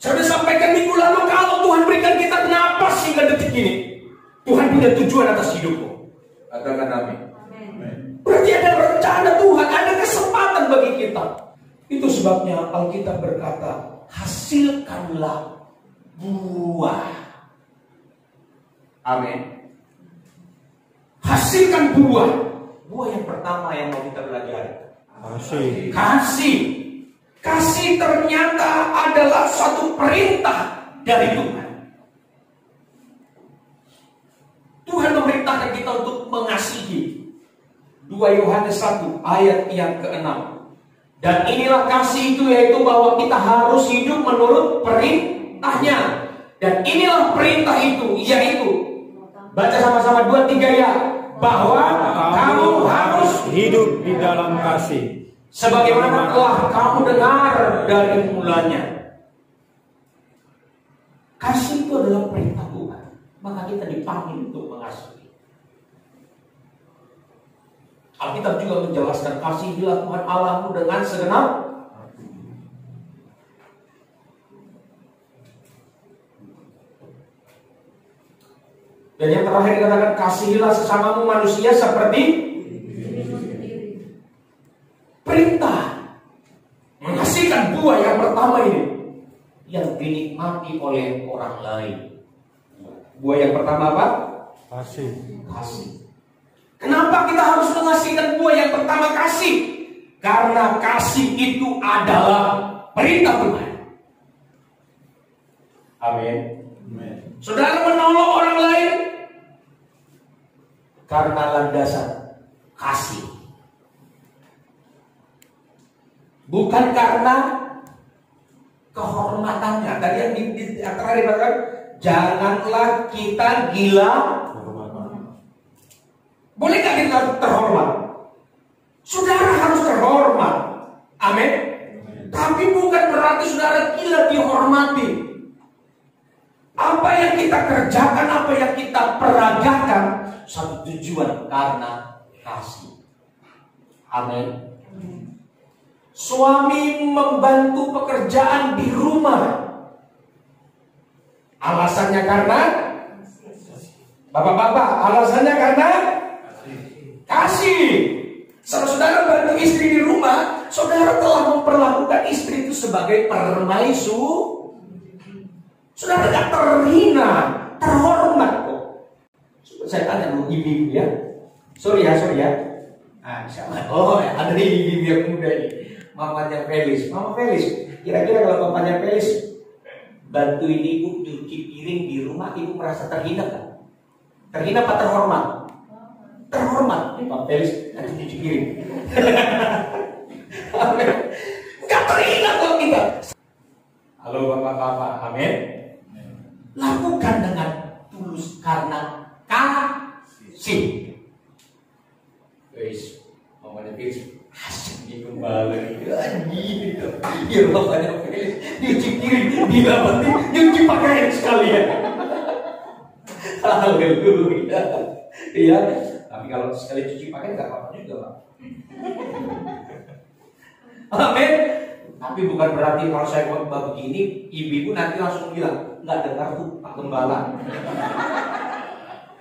Saya sudah sampaikan minggu lalu, kalau Tuhan berikan kita napas hingga detik ini, Tuhan punya tujuan atas hidupmu. Katakan amin. Berarti ada rencana Tuhan, ada kesempatan bagi kita. Itu sebabnya Alkitab berkata, hasilkanlah buah. Amin. Hasilkan buah. Buah yang pertama yang mau kita belajar, kasih. Kasih ternyata adalah suatu perintah dari Tuhan. Tuhan memerintahkan kita untuk mengasihi. 2 Yohanes 1 ayat yang ke-6. Dan inilah kasih itu, yaitu bahwa kita harus hidup menurut perintahnya. Dan inilah perintah itu, yaitu, baca sama-sama 2, 3 ya, bahwa kamu harus hidup di dalam kasih, sebagaimana telah kamu dengar dari mulanya. Kasih itu adalah perintah Tuhan, maka kita dipanggil untuk mengasihi. Alkitab juga menjelaskan, kasihilah Tuhan Allahmu dengan segenap hati. Dan yang terakhir dikatakan, kasihilah sesamamu manusia seperti perintah. Menghasilkan buah yang pertama ini, yang dinikmati oleh orang lain. Buah yang pertama apa? kasih. Kenapa kita harus menghasilkan buah yang pertama, kasih? Karena kasih itu adalah perintah Tuhan. Amin. Saudara menolong orang lain karena landasan kasih, bukan karena kehormatannya. Tadi yang terakhir dikatakan, janganlah kita gila. Boleh gak kita terhormat? Saudara harus terhormat. Amin. Tapi bukan berarti saudara gila dihormati. Apa yang kita kerjakan, apa yang kita peragakan, satu tujuan, karena kasih. Amin. Suami membantu pekerjaan di rumah, alasannya karena bapak-bapak, alasannya karena kasih. Saudara bantu istri di rumah, saudara telah memperlakukan istri itu sebagai permaisuri. Saudara tidak terhina, terhormat kok. Saya tanya dulu ibu ya. Sorry ya. Oh ya, ada ibu yang muda ini. Mamanya Felis. Mama Felis, kira-kira kalau papanya Felis bantuin ibu cuci piring di rumah, ibu merasa terhina kan? Terhina apa terhormat? Terhormat. Pak Felis nanti cuci piring. Enggak terhina kok kita. Halo bapak-bapak, amin. Lakukan dengan tulus karena kasih. Guys, mamanya Felis asik di gembala gitu. Biar bapaknya Felis nyuci piring, dia penting nyuci pakaian sekalian. Haleluya. Iya, tapi kalau sekali cuci pakaian nggak apa-apa juga, Pak. Amin. Tapi bukan berarti kalau saya khotbah begini, ibu nanti langsung bilang, nggak dengar tuh Pak Gembala.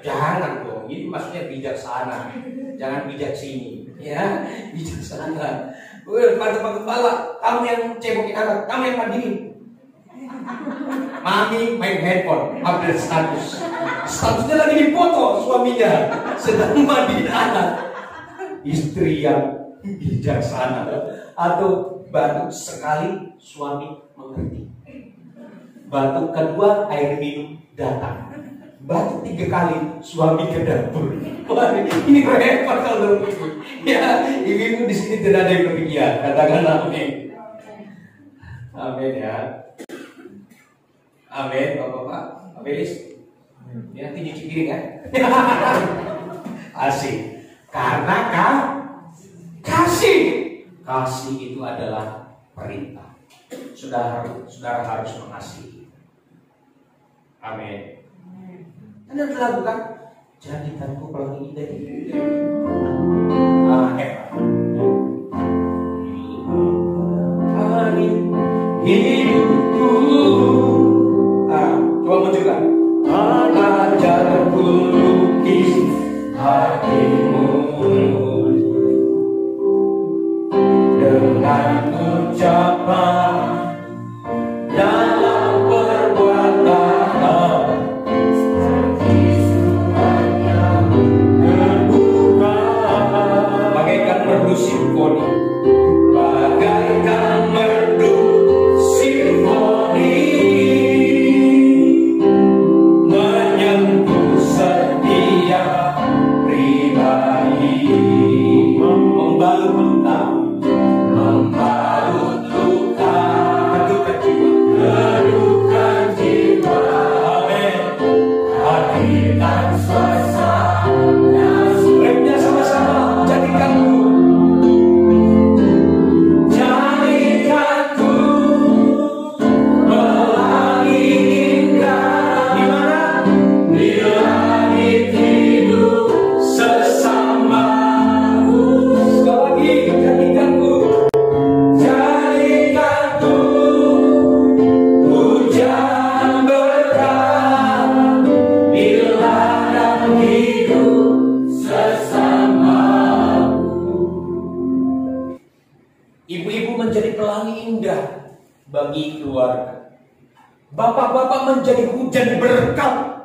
Jangan dong, ini maksudnya bijaksana. Jangan bijak sini, ya, bijaksana. Pada Pak Gembala, kamu yang cebokin anak, kamu yang mandiin. Mami main handphone, update status. Statusnya lagi dipoto suaminya, sedang mandiin anak. Istri yang bijaksana. Atau batuk sekali suami mengerti. Batuk kedua air minum datang. Batuk 3 kali suami ke dapur. Wah, ini repot kalau begitu. Ya, ibu di sini tidak ada yang demikian. Katakan amin. Amin ya. Amin, bapak-bapak. Abelis. Ya, nanti cuci piring kan? Asik. Karena kasih. Kasih itu adalah perintah. Saudara harus mengasihi. Amin. Anda telah lakukan. Jadikanku pelangi dari hidupku dalam perbuatan. Bagaikan merdu simfoni, bagaikan merdu simfoni, menyentuh setiap pribadi, membalut luka, redukan jiwa, amin. Hadirkan suasana, remnya sama-sama, jadikanku pelangi indah. Di mana? Di langit hidup sesamaku. Sekali lagi, jadikanku hujan berkah di ladang hidup sesamaku. Ibu-ibu menjadi pelangi indah bagi keluarga. Bapak-bapak menjadi hujan berkah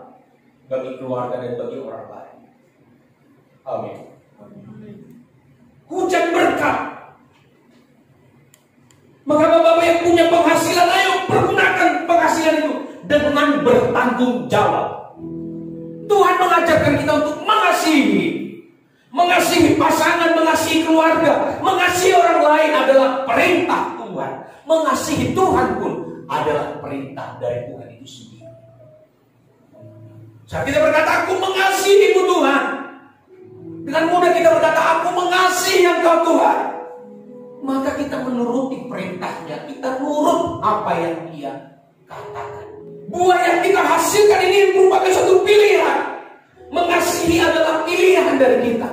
bagi keluarga dan bagi orang lain. Amin. Hujan berkah. Maka bapak-bapak yang punya penghasilan, ayo pergunakan penghasilan itu dengan bertanggung jawab. Tuhan mengajarkan kita untuk mengasihi pasangan, mengasihi keluarga, mengasihi orang lain adalah perintah Tuhan. Mengasihi Tuhan pun adalah perintah dari Tuhan itu sendiri. Saat kita berkata, aku mengasihimu Tuhan, dengan mudah kita berkata, aku mengasihi Engkau Tuhan, maka kita menuruti perintahnya, kita nurut apa yang Dia katakan. Buah yang kita hasilkan ini merupakan suatu pilihan. Mengasihi adalah pilihan dari kita.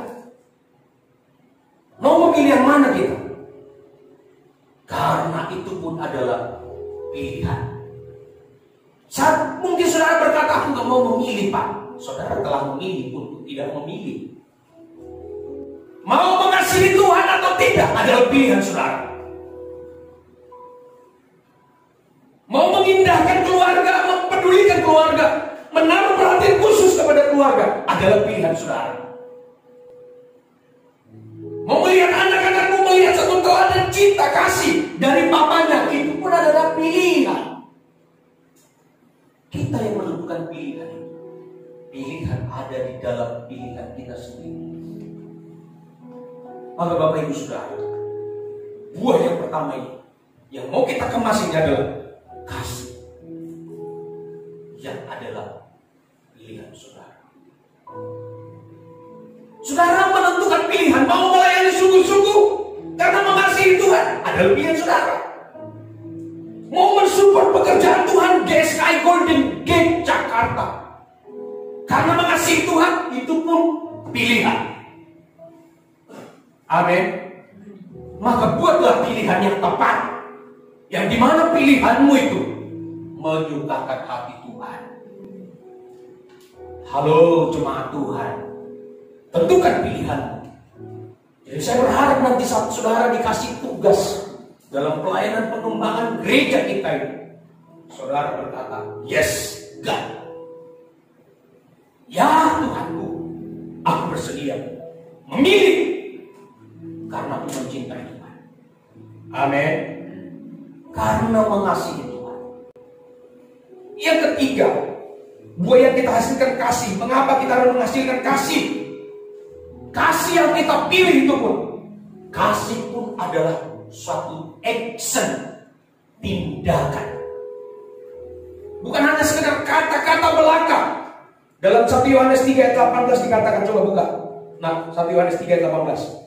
Mau memilih yang mana kita? Karena itu pun adalah pilihan. Saat mungkin saudara berkata, aku nggak mau memilih Pak. Saudara telah memilih pun tidak memilih. Mau mengasihi Tuhan atau tidak adalah pilihan saudara. Mau mengindahkan keluarga, mempedulikan keluarga, menaruh perhatian khusus kepada keluarga adalah pilihan saudara. Mau melihat anak-anakmu melihat satu teladan cinta kasih dari papanya, itu pun adalah pilihan. Kita yang menentukan pilihan. Pilihan ada di dalam pilihan kita sendiri. Maka Bapak Ibu Saudara, buah yang pertama ini yang mau kita kemas ini adalah kasih, yang adalah pilihan saudara. Saudara menentukan pilihan, mau melayani sungguh-sungguh karena mengasihi Tuhan adalah pilihan saudara. Mau mensupport pekerjaan Tuhan GSKI Golden Gate Jakarta karena mengasihi Tuhan, itu pun pilihan. Amin. Maka buatlah pilihan yang tepat, yang dimana pilihanmu itu menyukakan hati Tuhan. Halo jemaat Tuhan, tentukan pilihanmu. Jadi saya berharap nanti saat saudara dikasih tugas dalam pelayanan pengembangan gereja kita ini, saudara berkata, yes God, ya Tuhanku, aku bersedia memilih karena aku mencintai Tuhan. Amin. Karena mengasihi Tuhan. Yang ketiga, buah yang kita hasilkan kasih. Mengapa kita harus menghasilkan kasih? Kasih yang kita pilih itu pun, kasih pun adalah suatu action, tindakan. Bukan hanya sekedar kata-kata belaka. Dalam 1 Yohanes 3 ayat 18 dikatakan, coba buka. Nah, 1 Yohanes 3 ayat 18.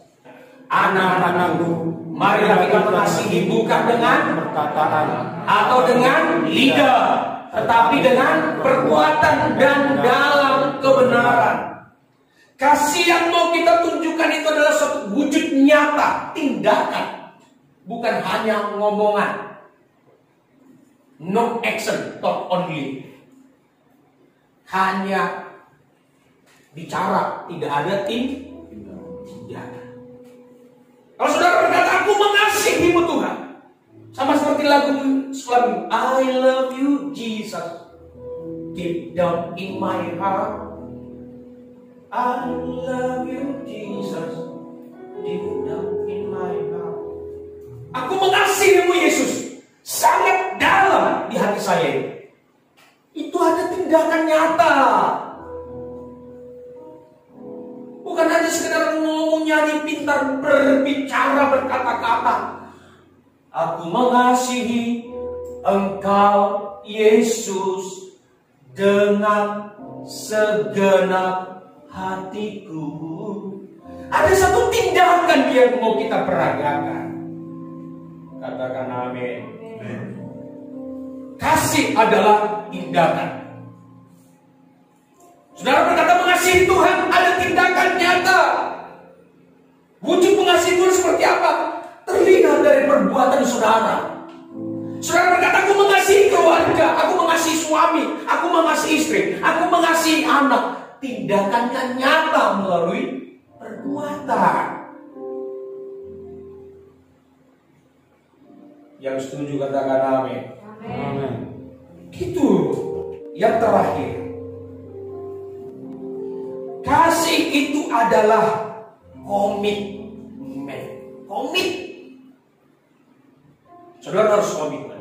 Anak-anakku, marilah kita mengasihi bukan dengan perkataan atau dengan lidah, tetapi dengan perbuatan dan dalam kebenaran. Kasih yang mau kita tunjukkan itu adalah suatu wujud nyata, tindakan, bukan hanya ngomongan. No action, talk only. Hanya bicara, tidak ada tindakan. Kalau saudara berkata, aku mengasihimu Tuhan, Sama seperti lagu suami, I love you Jesus, deep down in my heart. I love you Jesus, deep down in my heart. Aku mengasihimu Yesus, sangat dalam di hati saya. Itu ada tindakan nyata. Bukan hanya sekedar ngomong, nyanyi, pintar berbicara, berkata-kata. Aku mengasihi Engkau Yesus dengan segenap hatiku. Ada satu tindakan yang mau kita peragakan. Katakan amin. Kasih adalah tindakan. Saudara berkata mengasihi Tuhan, ada tindakan nyata. Wujud mengasihi Tuhan seperti apa? Terlihat dari perbuatan saudara. Saudara berkata, aku mengasihi keluarga, aku mengasihi suami, aku mengasihi istri, aku mengasihi anak. Tindakannya nyata melalui perbuatan. Yang setuju katakan amin. Amin. Gitu. Yang terakhir, kasih itu adalah komitmen. Komit. Saudara harus komitmen.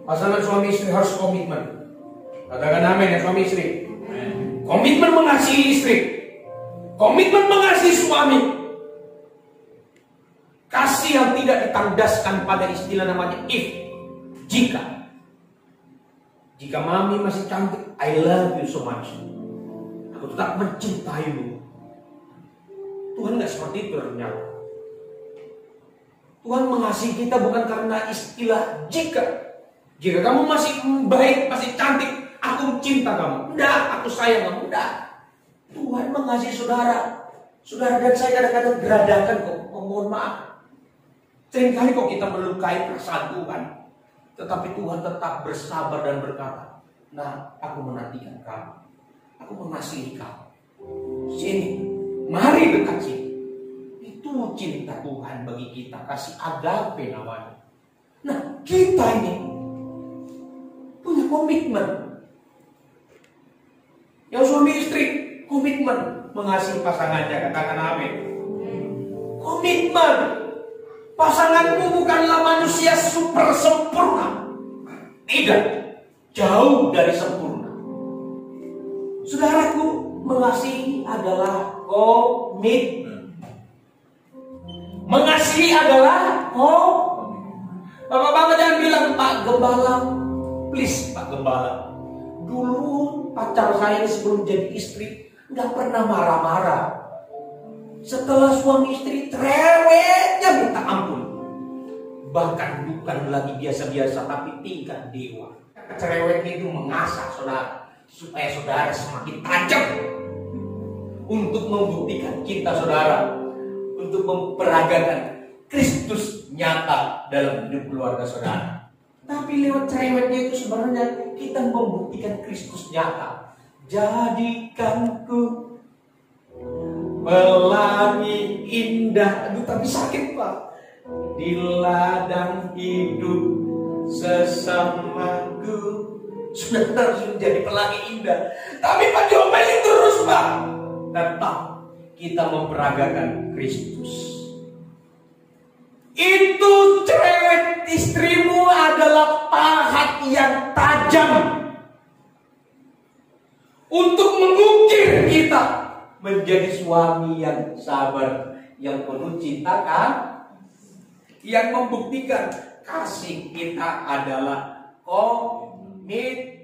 Pasangan suami istri harus komitmen. Katakan amin ya suami istri. Komitmen mengasihi istri, komitmen mengasihi suami. Kasih yang tidak ditandaskan pada istilah namanya if, jika. Jika mami masih cantik, I love you so much, aku tetap mencintaimu. Tuhan gak seperti itu ternyata. Tuhan mengasihi kita bukan karena istilah jika. Jika kamu masih baik, masih cantik, aku cinta kamu. Udah, aku sayang kamu. Udah. Tuhan mengasihi saudara. Saudara dan saya kadang-kadang geradakan kok. Mohon maaf. Seringkali kok kita melukai perasaan Tuhan. Tetapi Tuhan tetap bersabar dan berkata, nah, aku menantikan kamu. Aku mengasihi kamu. Sini, mari dekat sini. Itu cinta Tuhan bagi kita. Kasih agape namanya. Nah, kita ini punya komitmen. Yang suami istri komitmen mengasihi pasangannya. Katakan amin. Komitmen. Pasanganmu bukanlah manusia super sempurna. Tidak. Jauh dari sempurna. Saudaraku, mengasihi adalah komitmen. Mengasihi adalah Bapak-bapak jangan bilang, Pak Gembala, please Pak Gembala, dulu pacar saya sebelum jadi istri nggak pernah marah-marah. Setelah suami istri cerewetnya minta ampun. Bahkan bukan lagi biasa-biasa tapi tingkat dewa. Cerewetnya itu mengasah saudara, supaya saudara semakin tajam untuk membuktikan cinta saudara, untuk memperagakan Kristus nyata dalam hidup keluarga saudara. Tapi lewat cerewetnya itu sebenarnya kita membuktikan Kristus nyata. Jadikanku pelangi indah. Aduh tapi sakit Pak. Di ladang hidup sesamaku. Sudah jadi pelangi indah. Tapi Pak diomelin terus Pak. Tetap kita memperagakan Kristus. Itu cerewet istrimu adalah pahat yang tajam untuk mengukir kita menjadi suami yang sabar, yang penuh cinta kan? Yang membuktikan kasih kita adalah komitmen.